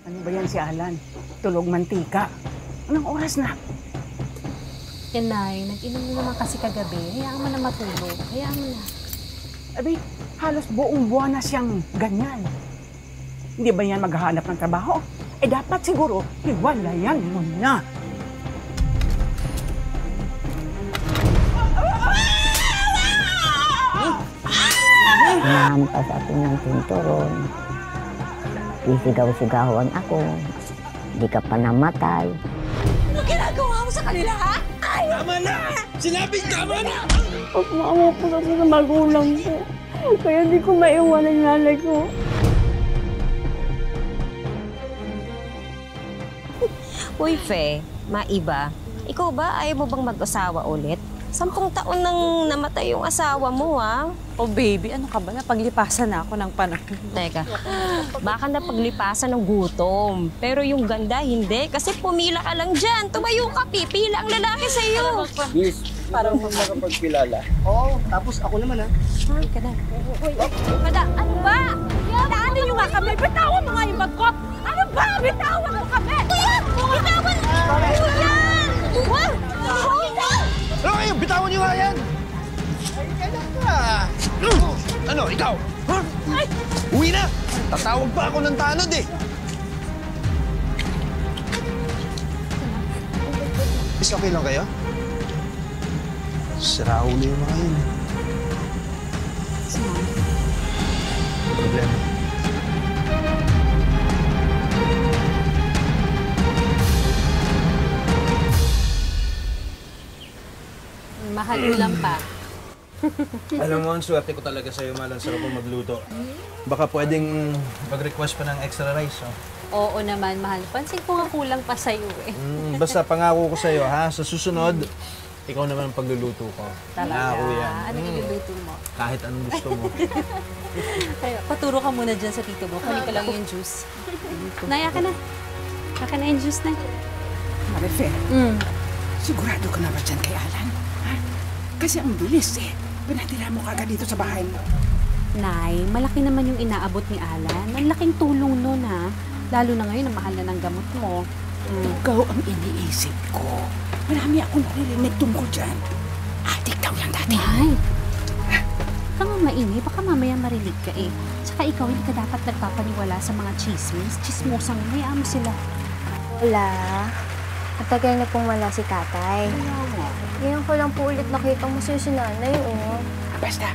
Ano ba yan si Alan? Tulog mantika. Anong oras na? Nay, nag-inom na naman kasi kagabi. Hayaan mo na matulog. Hayaan mo na. Abi, halos buong buwan na siyang ganyan. Hindi ba yan maghahanap ng trabaho? Eh dapat siguro, hiwalayan mo na. Nahampas ako ng tinturon. Isigaw-sigawan ako. Di ka pa namatay. Ano ginagawa mo sa kanila, ha? Ay! Tama na! Sinabing tama na! Pagmama po kasi ng magulang ko. Kaya di ko maiwan ang nanay ko. Uy, Fe, maiba. Ikaw ba, ayaw mo bang mag-asawa ulit? 10 taon nang namatay yung asawa mo, ha? Oh, baby, ano ka ba? Napaglipasan na ako ng panahon. Teka, baka napaglipasan ng gutom. Pero yung ganda, hindi. Kasi pumila ka lang dyan. Tumayo ka, pipila ang lalaki sa'yo. Miss, parang magpagpilala. Oo, tapos ako naman ha. Ay, ka na. Ano ba? Daanan niyo nga kami. Bitawan mo nga yung bag ko. Ano ba? Bitawan mo kami. Bitawan! Yan! What? Ano kayo? Bitawan niyo nga yan! Ay, kailan ka? Ano, ikaw? Ha? Uwi na! Tatawag pa ako ng tanod eh! Is okay lang kayo? Sira ulo yung mga yun. Problema. Mahal lang pa. Alam mo, ang swerte ko talaga sa'yo, Mal. Ang sarap mo magluto. Baka pwedeng mag-request pa ng extra rice, oh. Oo naman, mahal. Pansin ko nga kulang pa sa'yo eh. Basta pangako ko sa'yo, ha? Sa susunod, ikaw naman ang pagluluto ko. Talaga? Pangako yan. Ano iluluto mo? Kahit anong gusto mo. Ay, paturo ka muna dyan sa tito mo. Kunin ko lang yung juice. Naya ka na. Kaka na yung juice na. Marife, sigurado ka na ba dyan kay Alan? Ha? Kasi ang bilis eh. Pinatira mo kagad dito sa bahay mo. Nay, malaki naman yung inaabot ni Alan. Ang laking tulong nun, ha? Lalo na ngayon, ang mahal na ng gamot mo. Ikaw ang iniisip ko. Marami akong naririnig tungkol dyan. Adik daw yan dati. Nay, ka nga maingay. Baka mamaya marilig ka eh. Tsaka ikaw, hindi ka dapat nagpapaniwala sa mga chismis. Chismosang hayaan mo sila. Wala. Matagal na pong wala si tatay. Ngayon ko lang po ulit nakita mo si nanay, oh. Basta,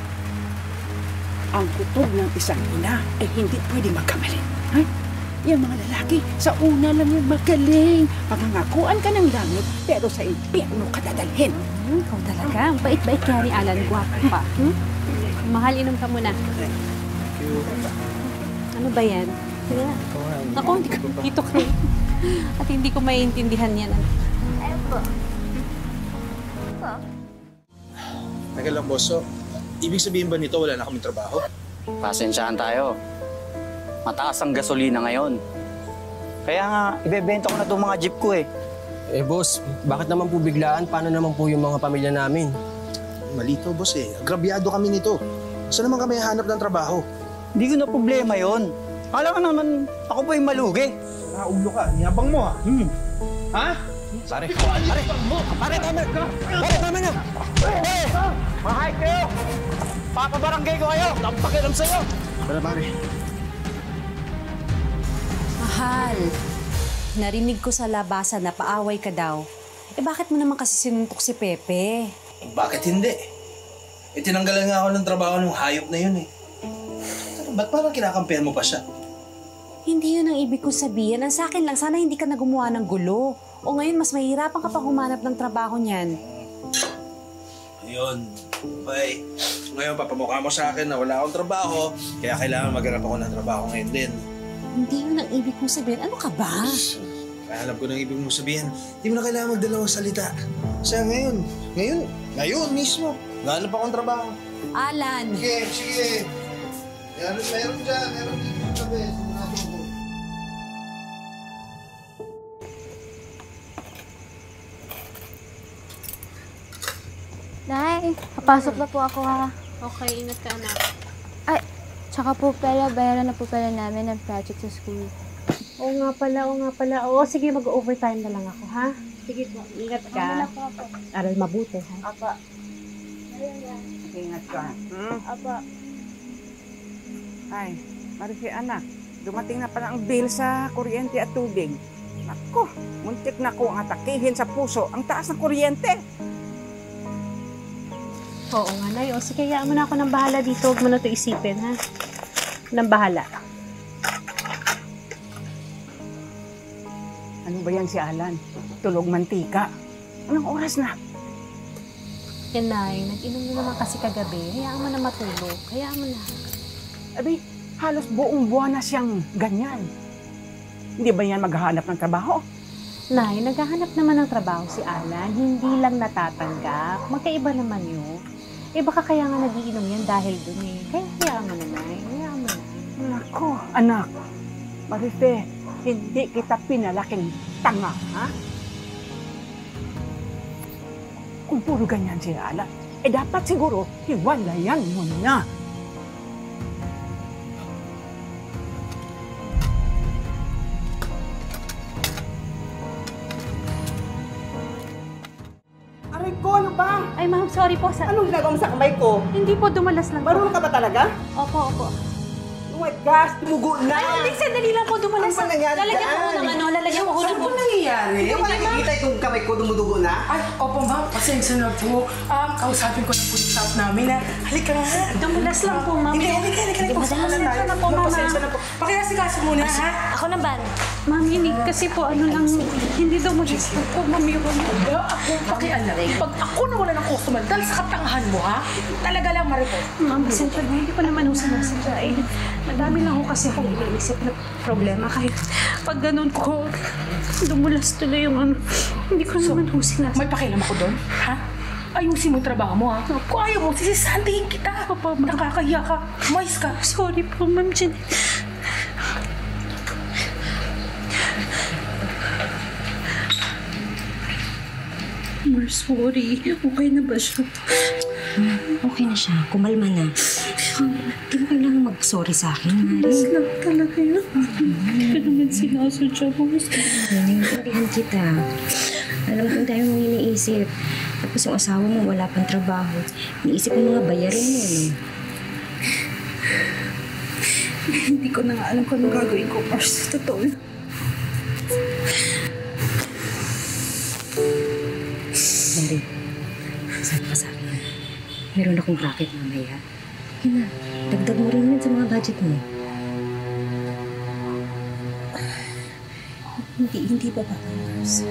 ang kutob ng isang ina ay hindi pwede magkamali. Ha? Yung mga lalaki, sa una lang yung magaling. Pangangakuan ka ng langit, pero sa impyerno ka dadalhin. Ikaw talaga. Ang bait-bait kaya ni Alan. Guwapo pa. Mahal, inom ka muna. Ano ba yan? Sige na. Ako, hindi ko dito kayo. At hindi ko maiintindihan yan. Epo. Teka lang, boss. So, ibig sabihin ba nito wala na kaming trabaho? Pasensyahan tayo. Mataas ang gasolina ngayon. Kaya nga, ibebenta ko na itong mga jeep ko eh. Eh boss, bakit naman po biglaan? Paano naman po yung mga pamilya namin? Malito, boss eh. Agrabyado kami nito. Saan naman kami hanap ng trabaho? Hindi ko na problema yon. Akala ka naman, ako po yung malugi. Ulo ka. Niyabang mo ha? Ha? Pare, Pare, tama ka! Pare, tama na! Hey! Mahay kayo! Papabarangay ko kayo! Napakiram sa'yo! Pare. Mahal, narinig ko sa labasan na paaway ka daw. Eh bakit mo naman kasi sinuntok si Pepe? Bakit hindi? Tinanggalan nga ako ng trabaho ng hayop na yun eh. Ba't parang kinakampihan mo pa siya? Hindi yun ang ibig kong sabihin. Ang sa akin lang, sana hindi ka na gumawa ng gulo. O ngayon, mas mahirapan ka pang humanap ng trabaho niyan. Ayun. Okay. Ngayon, papamukha mo sa akin na wala akong trabaho, kaya kailangan maghanap ako ng trabaho ngayon din. Hindi yun ang ibig kong sabihin. Ano ka ba? Kaya alam ko na ang ibig mong sabihin. Hindi mo na kailangan magdalawang salita. Kasi ngayon mismo, naghanap akong trabaho. Alan! Sige. Meron dyan, meron dito sa tabi. Nay, papasok na po ako, ha? Okay, ingat ka, anak. Ay, tsaka po pala, bayaran na po pala namin ng project sa school. Oo nga pala. Oo, sige, mag-overtime na lang ako, ha? Sige po, ingat ka. Aral mabuti, ha? Apa. Ingat ka. Apa. Ay, Marife anak, dumating na pala ang bill sa kuryente at tubig. Nako, muntik na ko ang atakihin sa puso ang taas ng kuryente. Oo nga, Nay. O sige, hayaan mo na ako ng bahala dito. Huwag mo na ito isipin, ha? Nang bahala. Ano ba yan si Alan? Tulog mantika. Anong oras na? Yan, Nay. Nag-inom na naman kasi kagabi. Hayaan mo na matulog. Hayaan mo na. Abi, halos buong buwan na siyang ganyan. Hindi ba yan maghahanap ng trabaho? Nay, naghahanap naman ng trabaho si Alan. Hindi lang natatanggap. Magkaiba naman yun. Eh baka kaya nga nagiinom yan dahil dun eh. Kaya hayaan mo na, Nay. Hayaan mo na. Nako, anak. Marife, hindi kita pinalaking tanga, ha? Kung puro ganyan si Alan, eh dapat siguro hiwalayan mo na. Aray ko, ano ba? Ay, ma'am, sorry po. Anong ginagawa mo sa kamay ko? Hindi po, dumalas lang po. Marunong ka ba talaga? Opo. Oh my gosh, tumugo na! Ay, hindi, sandali lang po, dumalas. Ano ba nangyari Lalagyan ko dyan? ng ano, lalagyan ko ng Ano ba nangyayari? Hindi mo nakikita itong kamay ko dumudugo na? Ay, opo ma'am, pasensya na po. Kausapin ko na po yung staff namin na halika nga. Dumalas lang po, ma'am. Hindi, halika. Pasensya na po, mama. Pasensya na po. Pakiyasikaso muna, ha? Ako na ba? Ma'am, hindi kasi po ano lang, hindi dumalas lang po, ma'am. Ba, ako pakialam. Pag ako nawala ng customer dahil sa katangahan mo, ha? Talaga lang, Maripo. Ma'am, pasensya na, hindi ko naman ho sinasadya. Eh, madami lang ho kasi akong iniisip na problema. Kahit pag ganun ko, dumulas tuloy yung ano. Hindi ko naman ho sinasadya. May pakialam ako doon, ha? Ayusin mo yung trabaho mo, ha? Kung ayaw mo, sisisantihin kita. Nakakahiya ka. Mais ka. Sorry po, Ma'am Jen. Mar, sorry. Okay na ba siya? Okay na siya. Kumalma na. Di mo kailangan mag-sorry sa akin, Mari. Mas lang talaga yun. Hindi ko naman sinasadya mo. Naiintindihan kita. Alam kong tayo mong iniisip. Tapos yung asawa mo wala pang trabaho. Iniisip mo mga bayarin mo, no? Hindi ko na nga alam kung anong gagawin ko, Mars. Totoo yun. Mari, sabi ka sa akin. Meron akong bracket mamaya. Yun na, dagdag mo rin yun sa mga budget mo. Hindi ba ba, Mars?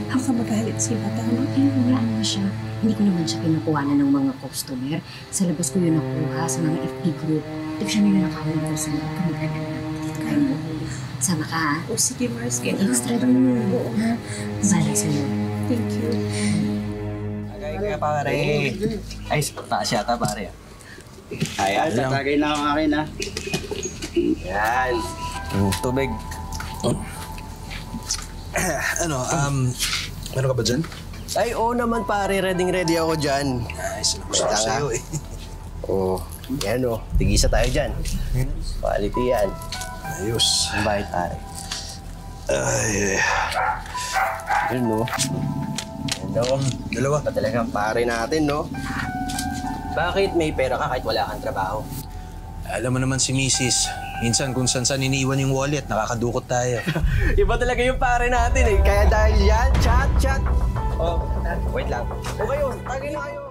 Ako ka magalit si Batama? Wala naman siya. Hindi ko naman siya pinakuhanan ng mga customer. Sa labas ko yun nakuha sa mga FB group. Ito siya ninanakawan ko sa mga kamag-anak na. Kaya mo. Sama ka, ha? O sige, Mars. Extra din mo. Oo, ha? Bala sa'yo. Thank you. Tagay kaya pare. Ay, taas yata pare. Ayan, tatagay na ang akin ha. Yan. Tubig. Meron ka ba dyan? Ay, oo naman pare. Ready ako dyan. Ay, sinagusto ko sa'yo eh. Oo. Yan o. Tigisa tayo dyan. Quality yan. Ayos. Ang bayad pare. Ay, Yun no. Yan o. dalawa. Talagang pare natin no. Bakit may pera ka kahit wala kang trabaho? Alam mo naman si Mrs. Minsan kung saan iniiwan yung wallet, nakakadukot tayo. Iba talaga yung pare natin eh. Kaya dahil yan, chat. Oh, wait lang. Okay yun. Tagay na kayo.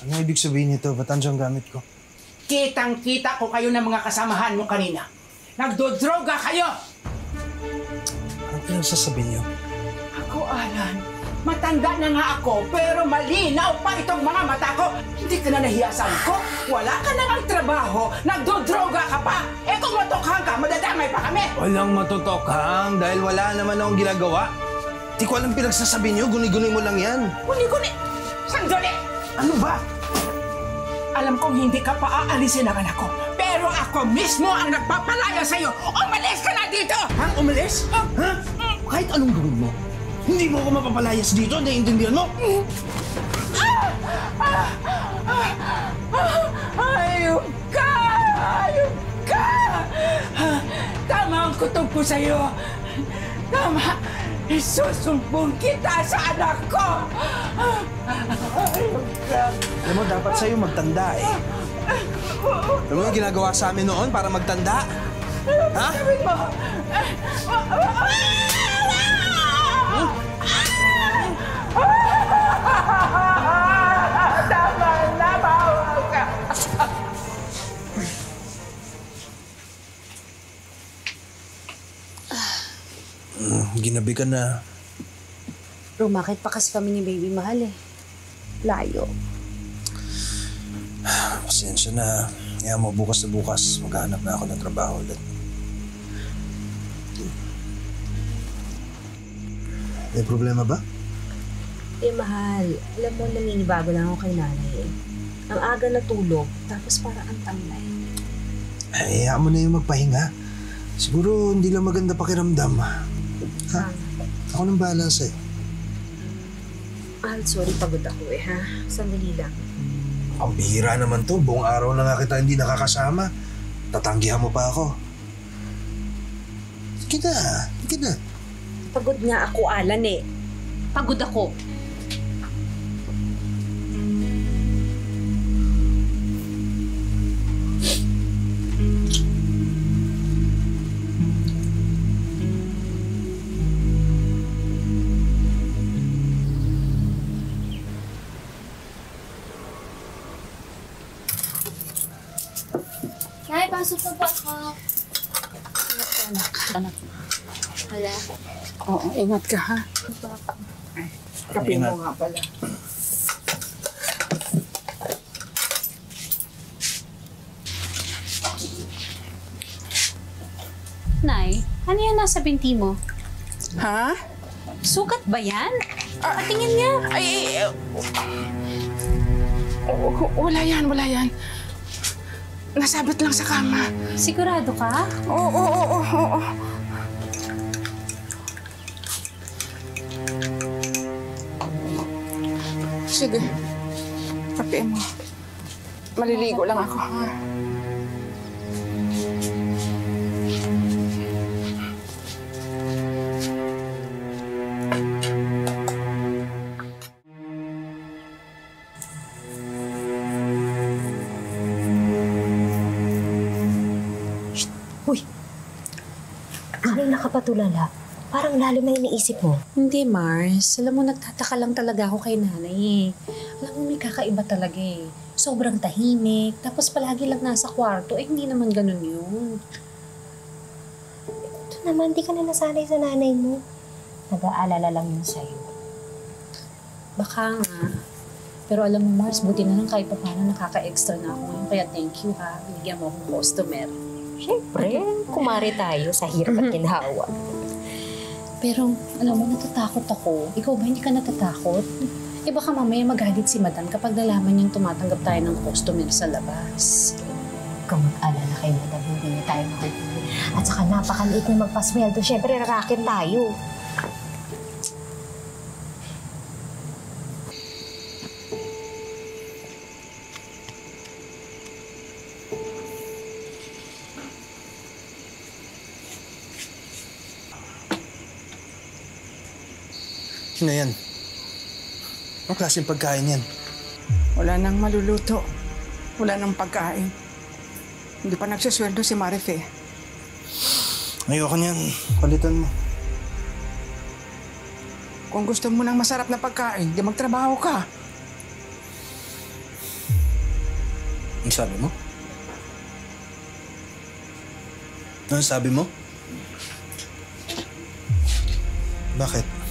Ano ibig sabihin nito? Ba't andiyan gamit ko? Kitang-kita ko kayo ng mga kasamahan mo kanina. Nagdodroga kayo! Anong pinagsasabihin niyo? Ako, Alan, matanda na nga ako, pero malinaw pa itong mga mata ko. Hindi ka na nahiyasan ko. Wala ka na ng trabaho. Nagdodroga ka pa. Eh kung matukhang ka, madadamay pa kami. Walang matutokhang dahil wala naman akong ginagawa. Di ko alam pinagsasabihin niyo. Guni-guni mo lang yan. Guni-guni! Sandali! Ano ba? Alam kong hindi ka pa aalisin ng anak ko. Pero ako mismo ang nagpapalaya sa'yo. Umalis ka na dito! Ha? Umalis? Ha? Kahit anong gawin mo, hindi mo ako mapapalayas dito. Naiintindihan mo? ko sa'yo. Tama, isusumbong kita sa anak ko. Alam mo, dapat sa'yo magtanda eh. Alam mo yung ginagawa sa amin noon para magtanda? Ha? Sabihin mo! Tama na, bawa ka! Ginabi ka na. Rumakit pa kasi kami ni Baby Mahal eh. Layo. Pasensya na. Kaya mo, bukas na bukas, maghahanap na ako ng trabaho ulit. May problema ba? Eh, Mahal, alam mo, naninibago lang ako kay nanay eh. Ang aga natulog, tapos para ang tamlay. Ay, hayaan mo na yung magpahinga. Siguro hindi lang maganda pakiramdam. Ha? Ako nang bahala sa'yo. Mahal, sorry, pagod ako eh, ha? Sandali lang. Ang bihira naman to. Buong araw na nga kita hindi nakakasama. Tatanggihan mo pa ako. Sige na. Sige na. Pagod nga ako, Alan eh. Pagod ako. Nay, pasok na ba ako? Anak. Hala. Oo, ingat ka ha. Ay, kape mo nga pala. Nay, ano yan nasa binti mo? Ha? Sugat ba yan? Patingin nga. Wala yan, wala yan. Nasabit lang sa kama. Sigurado ka? Oo. Sige. Kape mo. Maliligo lang ako, ha? Uy! Kanina ka pa tulala. Parang lalo na iniisip mo. Hindi, Mars. Alam mo, nagtataka lang talaga ako kay nanay eh. Alam mo, may kakaiba talaga eh. Sobrang tahimik. Tapos palagi lang nasa kwarto. Eh, hindi naman ganun yun. Ito naman, di ka na nasanay sa nanay mo. Nag-aalala lang yun sa'yo. Baka nga. Pero alam mo, Mars, buti na lang kahit pa paano nakaka-extra na ako ngayon. Kaya thank you ha. Binigyan mo akong customer. Siyempre, kumari tayo sa hirap at ginhawa. Pero, alam mo, natatakot ako. Ikaw ba, hindi ka natatakot? Eh baka mamaya magalit si Madam kapag nalaman niyang tumatanggap tayo ng customer sa labas. Huwag kang mag-alala kay Madam, hindi niya tayo makukuha. At saka napakaliit na magpasweldo. Siyempre, rarakin tayo. Ano yan? Anong klaseng pagkain yan? Wala nang maluluto. Wala nang pagkain. Hindi pa nagsasweldo si Marife. Ayoko niyan. Palitan mo. Kung gusto mo ng masarap na pagkain, di magtrabaho ka. Ang sabi mo? Ano sabi mo? Bakit?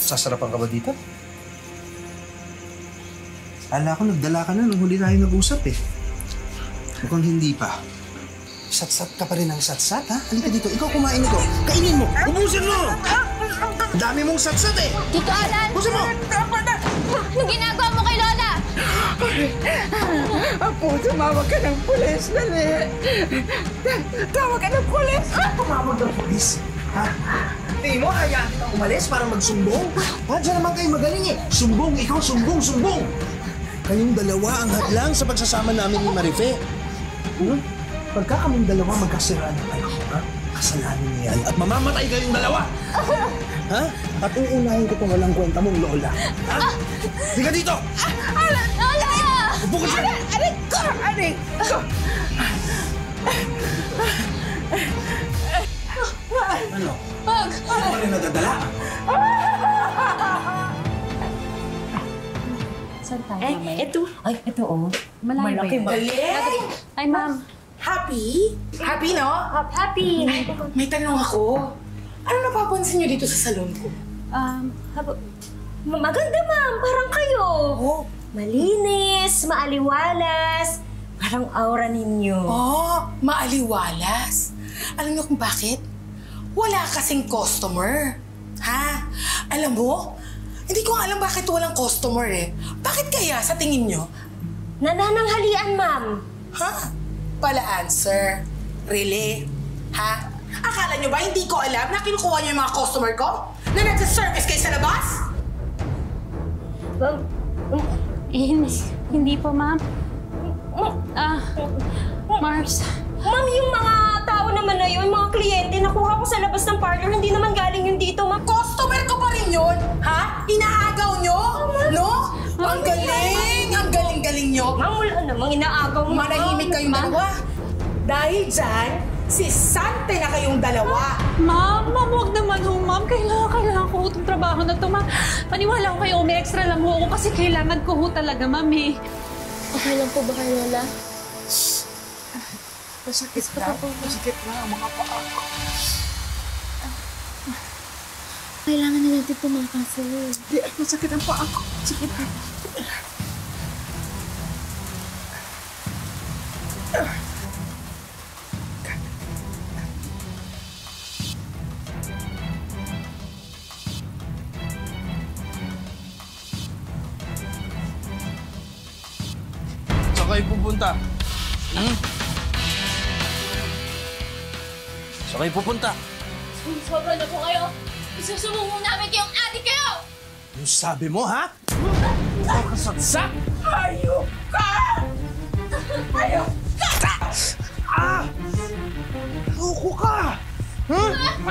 Sasarapan ka ba dito? Ala ko, nagdala ka na nung huli tayo nag-usap eh. Mukhang hindi pa. Satsat ka pa rin ng satsat, ha? Halika dito, ikaw kumain ito. Kainin mo! Ubusin mo! Ang dami mong satsat eh! Tito Alan! Ubusin mo! Anong ginagawa mo kay Lola? Apo, tumawag ka ng pulis. Dali. Tawag ka ng pulis. Tumawag ng pulis? Ha? Tingin mo, hayaan kitang umalis para magsumbong? Ha? Diyan naman kayo magaling eh. Sumbong, ikaw sumbong, sumbong! Kayong dalawa ang hadlang sa pagsasama namin ni Marife. Pagka kaming dalawa magkasiraan na kayo, ha? Kasalanan niyo yan at mamamatay kayong dalawa! Ha? At uunahin ko itong walang kwenta mong lola. Ha? Higa dito! Lola! Upo ka dyan! Aray ko! Aray ko! Ano? Wag! Ano pa rin nadadala? Saan tayo, mamay? Ito. Ay, ito oh. Malaki ba? Ay, ma'am. Happy? Happy, no? Happy! Ay, may tanong ako. Ano napapansin niyo dito sa salon ko? Maganda, ma'am. Parang kayo. Oh. Malinis, maaliwalas. Parang aura ninyo. Oh, maaliwalas. Alam niyo kung bakit? Wala kasing customer. Ha? Alam mo, hindi ko alam bakit walang customer eh. Bakit kaya sa tingin niyo? Nanananghalian, ma'am. Ha? Pala answer. Really? Ha? Akala niyo ba hindi ko alam na kinukuha niyo yung mga customer ko? Na nagsa-service kayo sa labas? Hindi po, ma'am. Mars. Ma'am, yung mga tao naman na yun, mga kliyente, nakuha ko sa labas ng parlor, hindi naman galing yun dito, ma'am. Customer ko pa rin yun! Ha? Inaagaw niyo? No? Ang galing! Ang galing-galing niyo! Ma'am, wala namang inaagaw mo. Manahimik kayong dalawa. Dahil dyan, si Sante na kayong dalawa. Ma'am, huwag naman ho, ma'am. Kailangan ko itong trabaho na ito, ma'am. Paniwala ko kayo, may extra lang ho ako kasi kailangan ko ho talaga, ma'am eh. Okay lang po ba kayo, Lola? Masakit na. Masakit na ang mga paa ko. Kailangan na natin pumapasin. Hindi, masakit ang paa ko. Sige na. Saan kayo pupunta? Saan kayo pupunta? Sobra na po kayo. Isusumbong namin kayong adik kayo! Yung sabi mo, ha? Nakakasaksak! Ayok ka! Ayok ka! Ah! Loko ka! Ha? Tama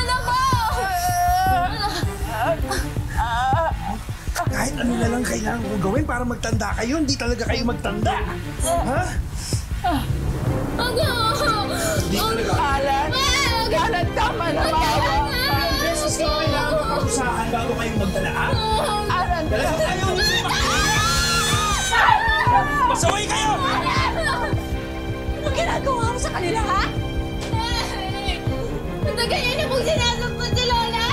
na po! Kahit ano na lang kailangan kong gawin para magtanda kayo, hindi talaga kayo magtanda. Ha? Alan! Alan, tama na ba? Parang beses ko kailangan makarusahan bago kayo magdala, ha? Alan! Dalawa kayo! Masaway kayo! Anong ginagawa mo sa kanila, ha? Ba't ganyan na pong sinasampot si Lola?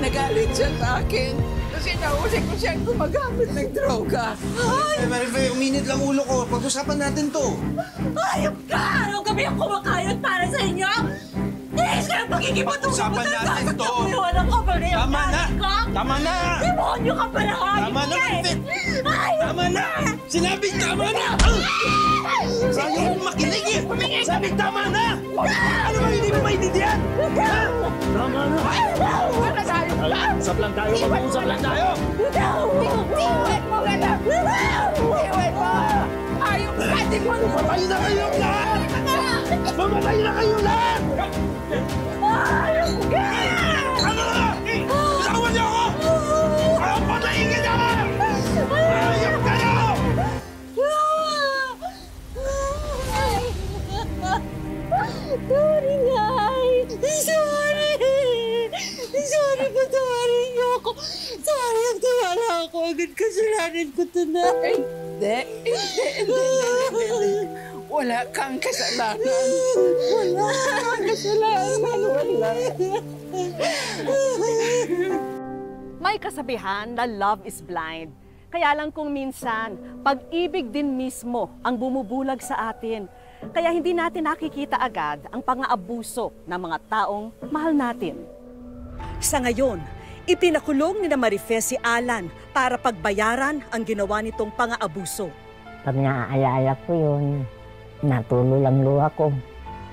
Nagalit siya sa akin kasi nahuli ko siyang gumagamit ng droga. Marifay, uminit lang ulo ko. Pag-usapan natin to. Ayop ka! Araw gabi ang kumakayot para sa inyo! Dahil sa pagkikipatulong Usapan natin to. Walang kapalit! Tama na! Tama na! Demonyo ka pala! Tama na, Marifay! Tama na! Sinabing tama na! Sayang mo makinig eh! Sabi tama na! Ano ba hindi mo maintindihan? Tama na! Usap lang tayo! Mag-uusap lang tayo! Iwan mo ka na! Iwan mo! Ayok ka! Di mo! Mamatay na kayong lahat! Mamatay na kayong lahat! Ayok ka! Ano na? Bitawan niyo ako! Ayaw patayin niyo ako! Ayaw kayo! Sorry, guys! Sorry! Sorry, patawarin niyo ako! Sorry, nagtiwala ako. Agad kasalanan ko ito na. Hindi. Wala kang kasalanan. Wala kang kasalanan. Wala. May kasabihan na love is blind. Kaya lang kung minsan, pag-ibig din mismo ang bumubulag sa atin. Kaya hindi natin nakikita agad ang pang-aabuso ng mga taong mahal natin. Sa ngayon, ipinakulong ni Marife si Alan para pagbayaran ang ginawa nitong pang-aabuso. Pag naaalala ko yun, natulo lang luha ko.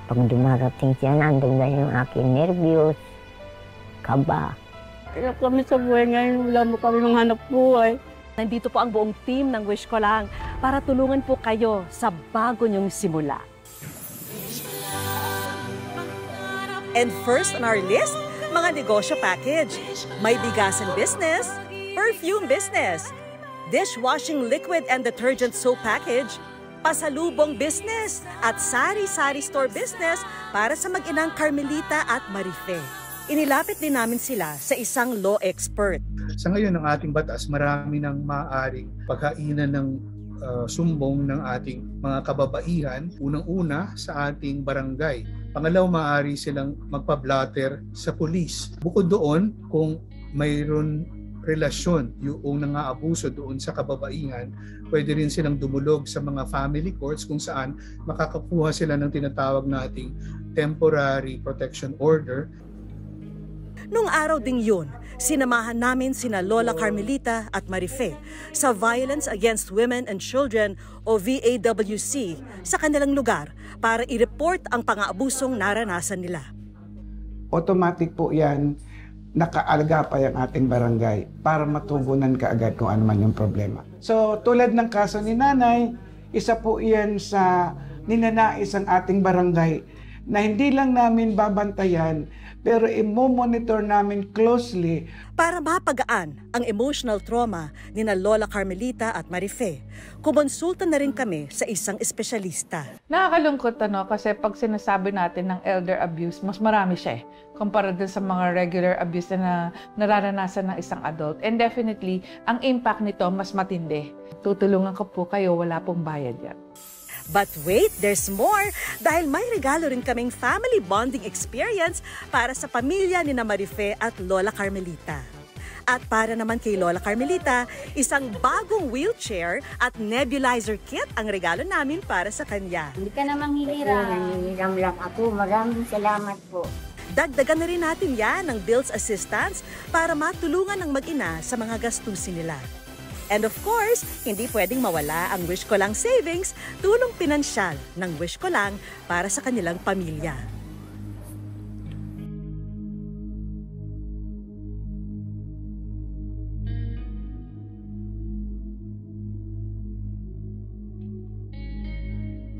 Pag dumarating siya, nandun na yung aking nervyos, kaba. Kaya kami sa buhay ngayon, wala mo kami ng hanap buhay. Nandito po ang buong team ng Wish Ko Lang para tulungan po kayo sa bago niyong simula. And first on our list, mga negosyo package. May bigasan business, perfume business, dishwashing liquid and detergent soap package, pasalubong business, at sari-sari store business para sa mag-inang Carmelita at Marife. Inilapit din namin sila sa isang law expert. Sa ngayon, ng ating batas, marami nang maaaring pagkainan ng sumbong ng ating mga kababaihan. Unang-una sa ating barangay. Pangalaw, maaari silang magpa-blatter sa pulis. Bukod doon, kung mayroon relasyon yung nangaabuso doon sa kababaihan, pwede rin silang dumulog sa mga family courts kung saan makakakuha sila ng tinatawag nating temporary protection order. Nung araw ding yun, sinamahan namin sina Lola Carmelita at Marife sa Violence Against Women and Children o VAWC sa kanilang lugar para i-report ang pang-aabusong naranasan nila. Automatic po yan, nakaalga pa yung ating barangay para matugunan kaagad kung ano man yung problema. So tulad ng kaso ni Nanay, isa po yan sa ninanais ang ating barangay na hindi lang namin babantayan, pero i-monitor namin closely. Para mapagaan ang emotional trauma ni na Lola Carmelita at Marife, kumonsulta na rin kami sa isang espesyalista. Nakakalungkot kasi pag sinasabi natin ng elder abuse, mas marami siya kumpara din sa mga regular abuse na nararanasan ng isang adult. And definitely, ang impact nito mas matindi. Tutulungan ko po kayo, wala pong bayad yan. But wait, there's more! Dahil may regalo rin kaming family bonding experience para sa pamilya ni na Marife at Lola Carmelita. At para naman kay Lola Carmelita, isang bagong wheelchair at nebulizer kit ang regalo namin para sa kanya. Hindi ka namang hihiram. Nangihiram lang ako. Maraming salamat po. Dagdagan na rin natin yan ng bills assistance para matulungan ng mag-ina sa mga gastusin nila. And of course, hindi pwedeng mawala ang Wish Ko Lang savings, tulong pinansyal ng Wish Ko Lang para sa kanilang pamilya.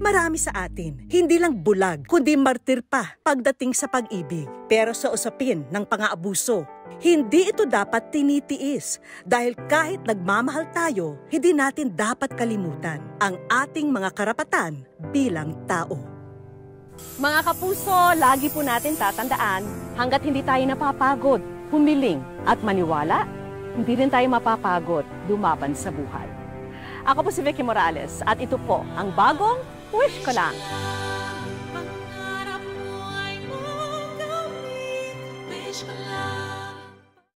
Marami sa atin, hindi lang bulag, kundi martir pa pagdating sa pag-ibig. Pero sa usapin ng pang-aabuso, hindi ito dapat tinitiis dahil kahit nagmamahal tayo, hindi natin dapat kalimutan ang ating mga karapatan bilang tao. Mga kapuso, lagi po natin tatandaan, hanggat hindi tayo napapagod, humiling at maniwala, hindi rin tayo mapapagod lumaban sa buhay. Ako po si Vicky Morales at ito po ang bagong Wish Ko Lang.